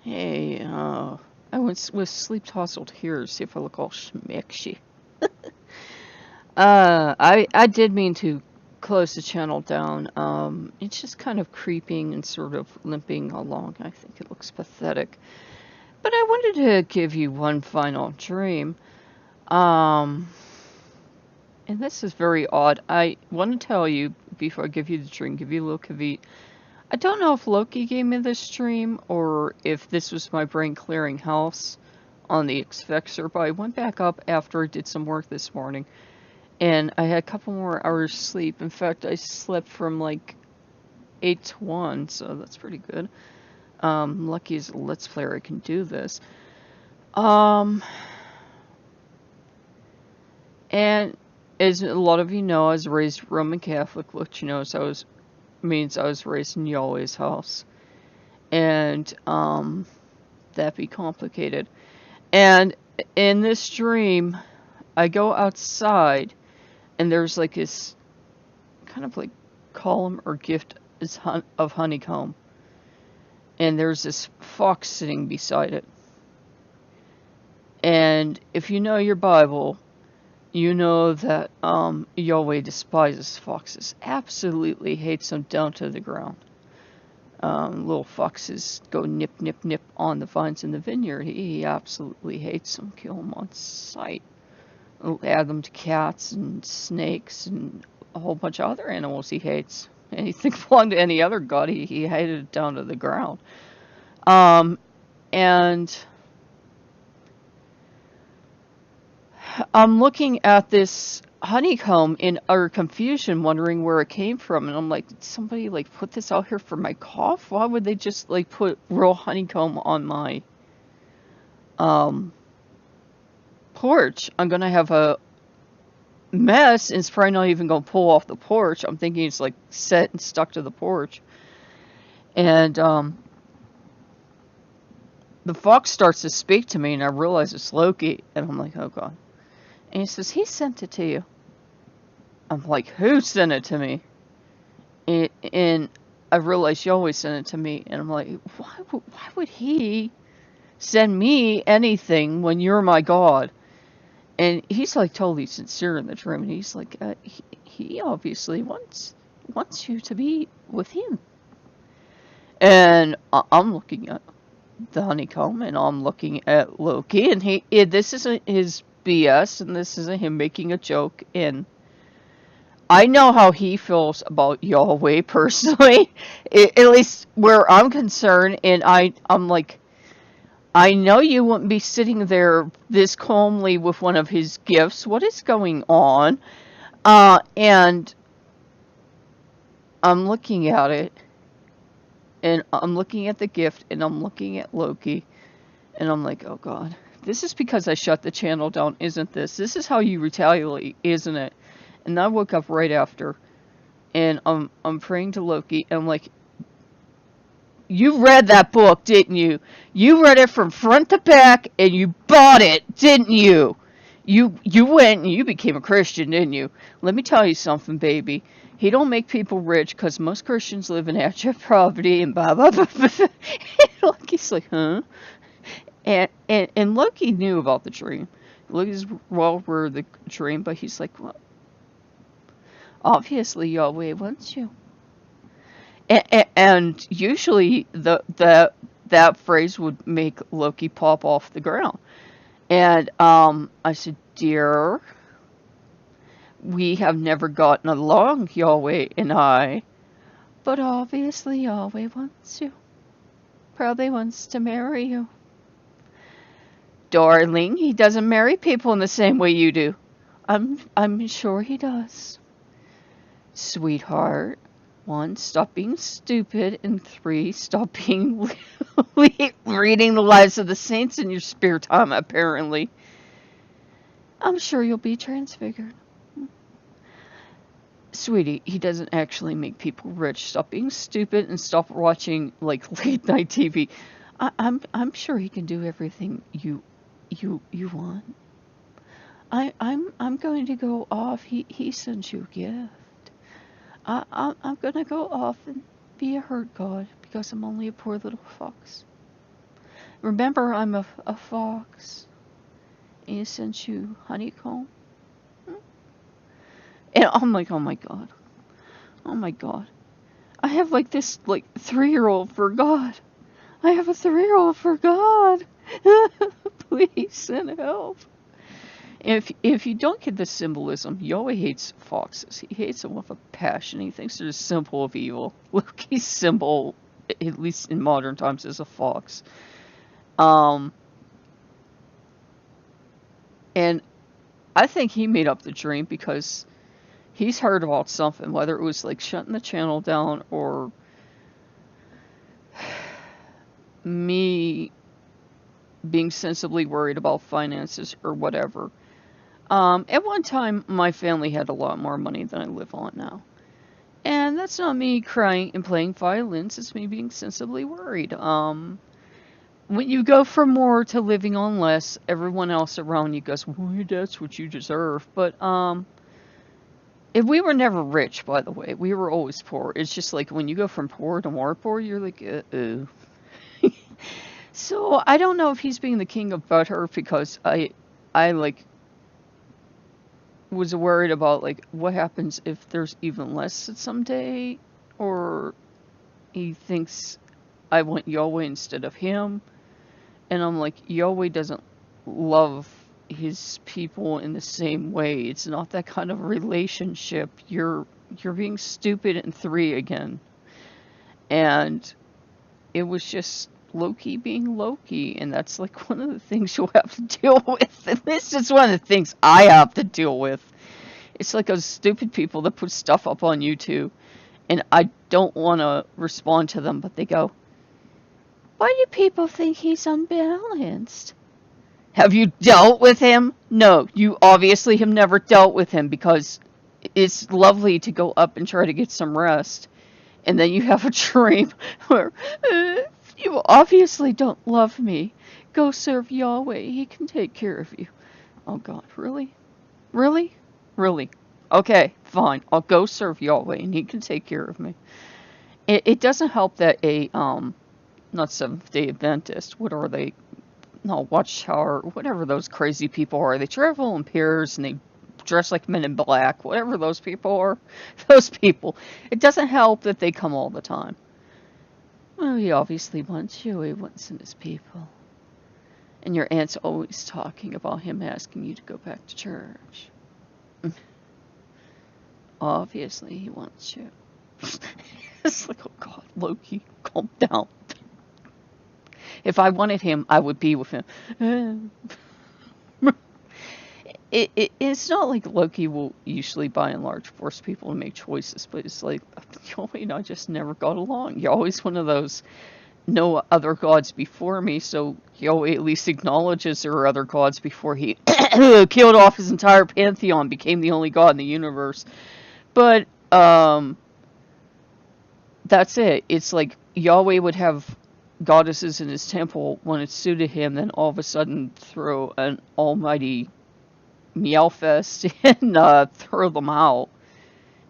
Hey, I was sleep tousled here to see if I look all schmicksy. I did mean to close the channel down. It's just kind of creeping and sort of limping along. I think it looks pathetic. But I wanted to give you one final dream. Um, and this is very odd. I want to tell you, before I give you the dream, give you a little caveat. I don't know if Loki gave me this dream or if this was my brain clearing house on the X-Fixer, but I went back up after I did some work this morning, and I had a couple more hours sleep. In fact, I slept from like 8 to 1, so that's pretty good. Lucky as a Let's Player I can do this. Um, and as a lot of you know, I was raised Roman Catholic, which means I was raised in Yahweh's house. And, that'd be complicated. And in this dream, I go outside, and there's like this kind of like column or gift of honeycomb, and there's this fox sitting beside it. And if you know your Bible, you know that Yahweh despises foxes, absolutely hates them down to the ground. Little foxes go nip, nip, nip on the vines in the vineyard. He absolutely hates them, kill them on sight. Add them to cats and snakes and a whole bunch of other animals he hates. Anything belonged to any other god, he hated it down to the ground. And I'm looking at this honeycomb in utter confusion, wondering where it came from. And I'm like, did somebody like put this out here for my cough? Why would they just like put real honeycomb on my porch? I'm gonna have a mess, and it's probably not even gonna pull off the porch. I'm thinking it's like set and stuck to the porch. And the fox starts to speak to me, and I realize it's Loki, and I'm like, oh god. And he says, he sent it to you. I'm like, who sent it to me? And I realized you always sent it to me, and I'm like, why would he send me anything when you're my God? And he's like totally sincere in the dream, and he's like, he obviously wants you to be with him. And I'm looking at the honeycomb, and I'm looking at Loki, and this isn't his BS, and this isn't him making a joke, and I know how he feels about Yahweh personally, at least where I'm concerned, and I'm like, I know you wouldn't be sitting there this calmly with one of his gifts. What is going on? And I'm looking at it, and I'm looking at the gift, and I'm looking at Loki, and I'm like, oh god, this is because I shut the channel down, isn't this? This is how you retaliate, isn't it? And I woke up right after, and I'm praying to Loki, and I'm like, you read that book, didn't you? You read it from front to back, and you bought it, didn't you? You went and you became a Christian, didn't you? Let me tell you something, baby. He don't make people rich because most Christians live in abject poverty and blah blah blah. blah. Loki's like, huh? And Loki knew about the dream. Loki's well aware of the dream, but he's like, well, obviously Yahweh wants you. And usually that phrase would make Loki pop off the ground. And I said, dear, we have never gotten along, Yahweh and I, but obviously Yahweh wants you. Probably wants to marry you. Darling, he doesn't marry people in the same way you do. I'm sure he does. Sweetheart, 1, stop being stupid, and 3, stop being reading the lives of the saints in your spare time, apparently. I'm sure you'll be transfigured. Sweetie, he doesn't actually make people rich. Stop being stupid and stop watching like late night TV. I'm sure he can do everything you want. I'm going to go off. He sends you a gift. I'm gonna go off and be a herd god because I'm only a poor little fox. Remember, I'm a fox. And he sent you honeycomb. And I'm like, oh my god. Oh my god. I have like this like 3-year-old for God. I have a 3-year-old for God. Please send help. If you don't get the symbolism, Yahweh hates foxes. He hates them with a passion. He thinks they're a symbol of evil. Loki's symbol, at least in modern times, is a fox. And I think he made up the dream because he's heard about something, whether it was like shutting the channel down or me being sensibly worried about finances or whatever. At one time, my family had a lot more money than I live on now. And that's not me crying and playing violins, it's me being sensibly worried. When you go from more to living on less, everyone else around you goes, well, that's what you deserve. But, if we were never rich, by the way, we were always poor. It's just like when you go from poor to more poor, you're like, uh-oh. So, I don't know if he's being the king of butter because I like, was worried about like what happens if there's even less someday, or he thinks I want Yahweh instead of him, and I'm like, Yahweh doesn't love his people in the same way. It's not that kind of relationship. You're being stupid in 3 again. And it was just Loki being Loki, and that's like one of the things you'll have to deal with. And this is one of the things I have to deal with. It's like those stupid people that put stuff up on YouTube, and I don't want to respond to them, but they go, why do people think he's unbalanced? Have you dealt with him? No, you obviously have never dealt with him, because it's lovely to go up and try to get some rest, and then you have a dream where you obviously don't love me. Go serve Yahweh. He can take care of you. Oh God, really? Really? Really? Okay, fine. I'll go serve Yahweh, and he can take care of me. It doesn't help that a, not Seventh-day Adventist, what are they? No, Watchtower, whatever those crazy people are. They travel in pairs, and they dress like men in black, whatever those people are. Those people. It doesn't help that they come all the time. Well, he obviously wants you. He wants him as people. And your aunt's always talking about him asking you to go back to church. Obviously, he wants you. It's like, oh God, Loki, calm down. If I wanted him, I would be with him. It's not like Loki will usually, by and large, force people to make choices, but it's like, Yahweh and I just never got along. You're always one of those, no other gods before me, so Yahweh at least acknowledges there are other gods before he killed off his entire pantheon, became the only god in the universe. But, that's it. It's like Yahweh would have goddesses in his temple when it suited him, then all of a sudden throw an almighty meow fest and throw them out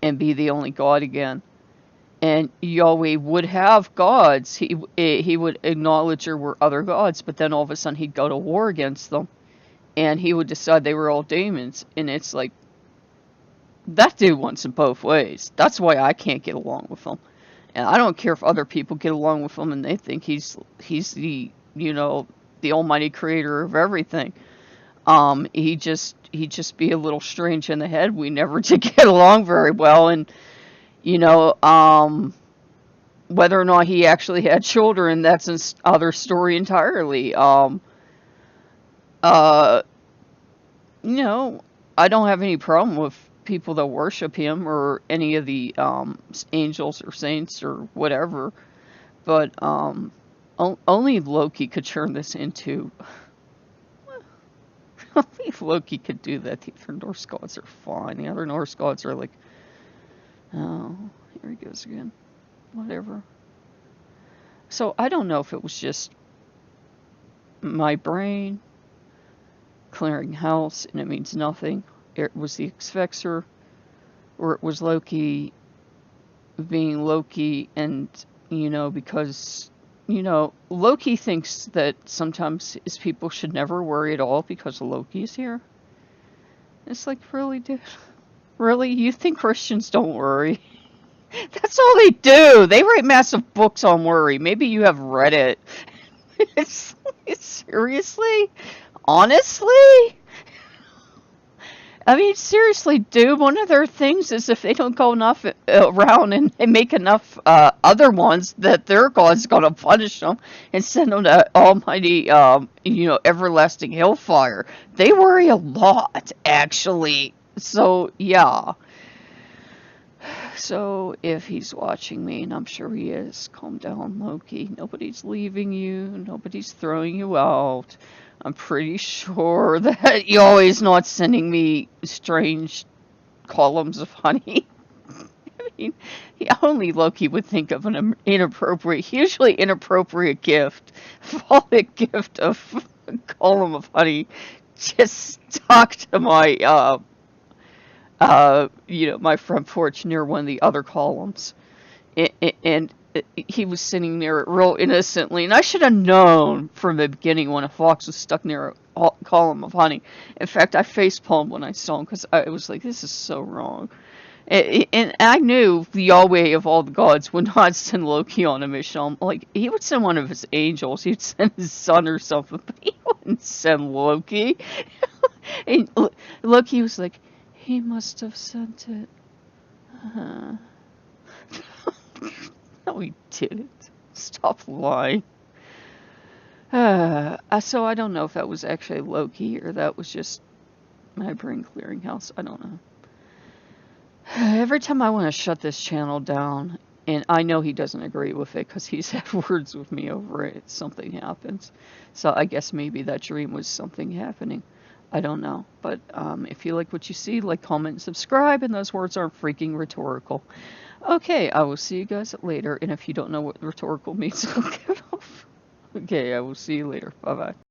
and be the only god again. And Yahweh would have gods. He would acknowledge there were other gods, but then all of a sudden he'd go to war against them, and he would decide they were all demons. And it's like, that dude wants it both ways. That's why I can't get along with him. And I don't care if other people get along with him and they think he's the, the almighty creator of everything. He just be a little strange in the head. We never did get along very well, and whether or not he actually had children, that's another story entirely. I don't have any problem with people that worship him or any of the angels or saints or whatever, but only Loki could turn this into. Only Loki could do that. The other Norse gods are fine. The other Norse gods are like, oh, here he goes again. Whatever. So I don't know if it was just my brain clearing house and it means nothing. It was the X-Fexer, or it was Loki being Loki, and because Loki thinks that sometimes his people should never worry at all because Loki's here. It's like, really, dude? Really? You think Christians don't worry? That's all they do. They write massive books on worry. Maybe you have read it. It's seriously? Honestly? I mean, seriously, dude, one of their things is if they don't go enough around and make enough other ones, that their God's going to punish them and send them to almighty, everlasting hellfire. They worry a lot, actually. So, yeah. So, if he's watching me, and I'm sure he is, calm down, Loki. Nobody's leaving you. Nobody's throwing you out. I'm pretty sure that you're always not sending me strange columns of honey. I mean, only Loki would think of an hugely inappropriate gift, phallic gift of a column of honey just stuck to my, my front porch near one of the other columns. And he was sitting there real innocently, and I should have known from the beginning when a fox was stuck near a column of honey. In fact, I facepalmed when I saw him because I was like, this is so wrong. And I knew the Yahweh of all the gods would not send Loki on a mission. Like, he would send one of his angels. He'd send his son or something, but he wouldn't send Loki. And Loki was like, he must have sent it. No, he didn't. Stop lying. So I don't know if that was actually Loki or that was just my brain clearinghouse. I don't know. Every time I want to shut this channel down, and I know he doesn't agree with it because he's had words with me over it, something happens. So I guess maybe that dream was something happening. I don't know. But if you like what you see, like, comment, and subscribe, and those words aren't freaking rhetorical. Okay, I will see you guys later, and if you don't know what rhetorical means, I'll get off. Okay, I will see you later. Bye-bye.